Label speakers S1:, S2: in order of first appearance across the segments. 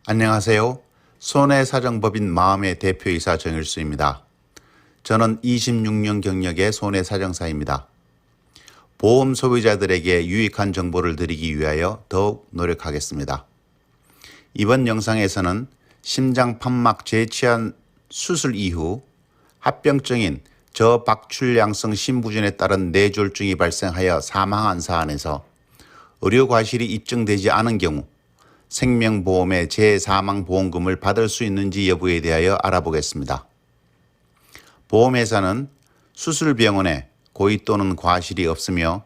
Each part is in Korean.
S1: 안녕하세요. 손해사정법인 마음의 대표이사 정일수입니다. 저는 26년 경력의 손해사정사입니다. 보험 소비자들에게 유익한 정보를 드리기 위하여 더욱 노력하겠습니다. 이번 영상에서는 심장판막 재취한 수술 이후 합병증인 저박출량성 심부전에 따른 뇌졸중이 발생하여 사망한 사안에서 의료과실이 입증되지 않은 경우 생명보험의 재사망보험금을 받을 수 있는지 여부에 대하여 알아보겠습니다. 보험회사는 수술병원에 고의 또는 과실이 없으며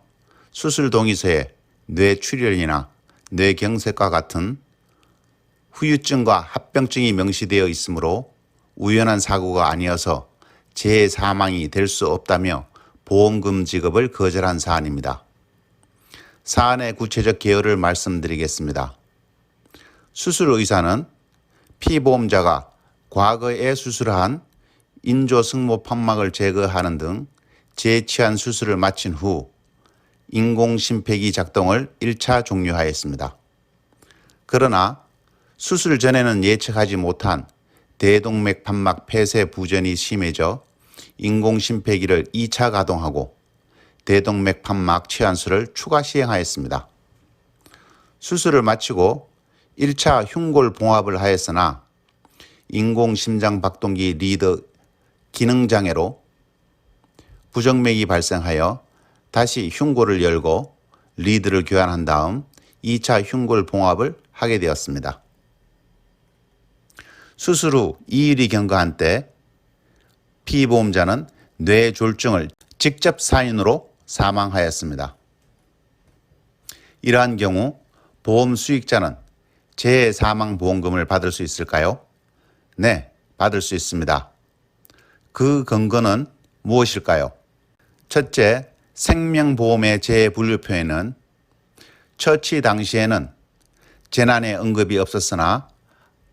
S1: 수술 동의서에 뇌출혈이나 뇌경색과 같은 후유증과 합병증이 명시되어 있으므로 우연한 사고가 아니어서 재사망이 될 수 없다며 보험금 지급을 거절한 사안입니다. 사안의 구체적 개요를 말씀드리겠습니다. 수술 의사는 피보험자가 과거에 수술한 인조승모판막을 제거하는 등 재취한 수술을 마친 후 인공심폐기 작동을 1차 종료하였습니다. 그러나 수술 전에는 예측하지 못한 대동맥판막 폐쇄 부전이 심해져 인공심폐기를 2차 가동하고 대동맥판막 치환술을 추가 시행하였습니다. 수술을 마치고 1차 흉골 봉합을 하였으나 인공심장박동기 리드 기능장애로 부정맥이 발생하여 다시 흉골을 열고 리드를 교환한 다음 2차 흉골 봉합을 하게 되었습니다. 수술 후 2일이 경과한 때 피보험자는 뇌졸중을 직접 사인으로 사망하였습니다. 이러한 경우 보험 수익자는 재사망보험금을 받을 수 있을까요? 네, 받을 수 있습니다. 그 근거는 무엇일까요? 첫째, 생명보험의 재분류표에는 처치 당시에는 재난의 언급이 없었으나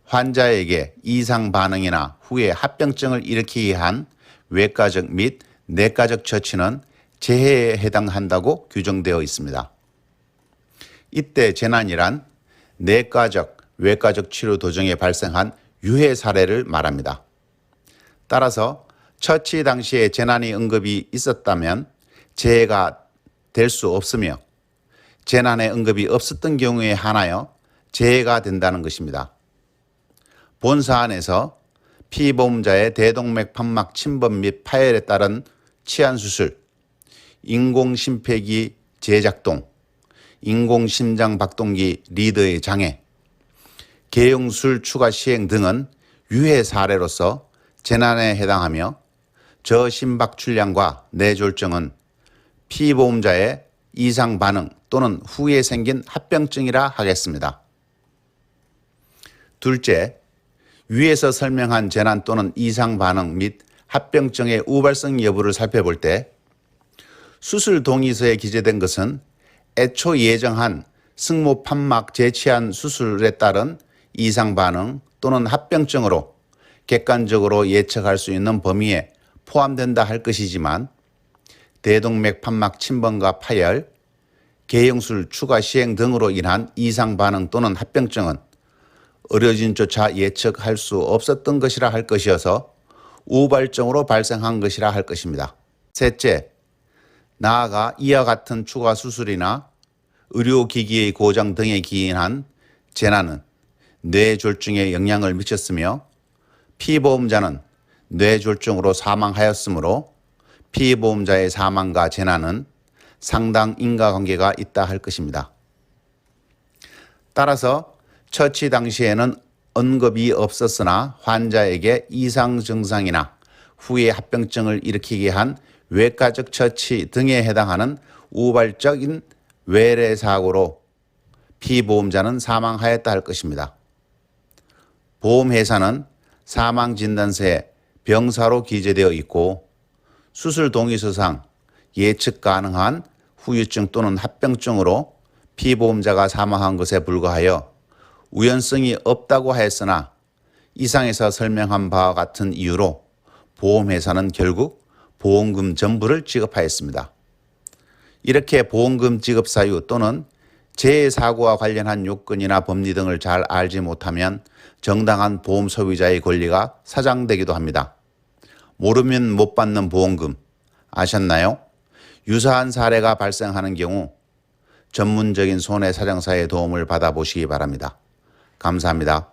S1: 환자에게 이상 반응이나 후에 합병증을 일으키게 한 외과적 및 내과적 처치는 재해에 해당한다고 규정되어 있습니다. 이때 재난이란 내과적, 외과적 치료 도중에 발생한 유해 사례를 말합니다. 따라서 처치 당시에 재난이 언급이 있었다면 재해가 될 수 없으며 재난의 언급이 없었던 경우에 한하여 재해가 된다는 것입니다. 본 사안에서 피보험자의 대동맥판막 침범 및 파열에 따른 치환수술, 인공심폐기 재작동, 인공심장박동기 리드의 장애, 개용술 추가 시행 등은 유해 사례로서 재난에 해당하며 저심박출량과 뇌졸중은 피보험자의 이상 반응 또는 후에 생긴 합병증이라 하겠습니다. 둘째, 위에서 설명한 재난 또는 이상 반응 및 합병증의 우발성 여부를 살펴볼 때 수술 동의서에 기재된 것은 애초 예정한 승모판막 재취한 수술에 따른 이상 반응 또는 합병증으로 객관적으로 예측할 수 있는 범위에 포함된다 할 것이지만 대동맥 판막 침범과 파열, 개용술 추가 시행 등으로 인한 이상 반응 또는 합병증은 의료진조차 예측할 수 없었던 것이라 할 것이어서 우발적으로 발생한 것이라 할 것입니다. 셋째, 나아가 이와 같은 추가 수술이나 의료기기의 고장 등에 기인한 재난은 뇌졸중에 영향을 미쳤으며 피보험자는 뇌졸중으로 사망하였으므로 피보험자의 사망과 재난은 상당 인과관계가 있다 할 것입니다. 따라서 처치 당시에는 언급이 없었으나 환자에게 이상 증상이나 후에 합병증을 일으키게 한 외과적 처치 등에 해당하는 우발적인 외래 사고로 피보험자는 사망하였다 할 것입니다. 보험회사는 사망진단서에 병사로 기재되어 있고 수술 동의서상 예측 가능한 후유증 또는 합병증으로 피보험자가 사망한 것에 불과하여 우연성이 없다고 하였으나 이상에서 설명한 바와 같은 이유로 보험회사는 결국 보험금 전부를 지급하였습니다. 이렇게 보험금 지급 사유 또는 재해 사고와 관련한 요건이나 법리 등을 잘 알지 못하면 정당한 보험 소비자의 권리가 사장되기도 합니다. 모르면 못 받는 보험금 아셨나요? 유사한 사례가 발생하는 경우 전문적인 손해사정사의 도움을 받아보시기 바랍니다. 감사합니다.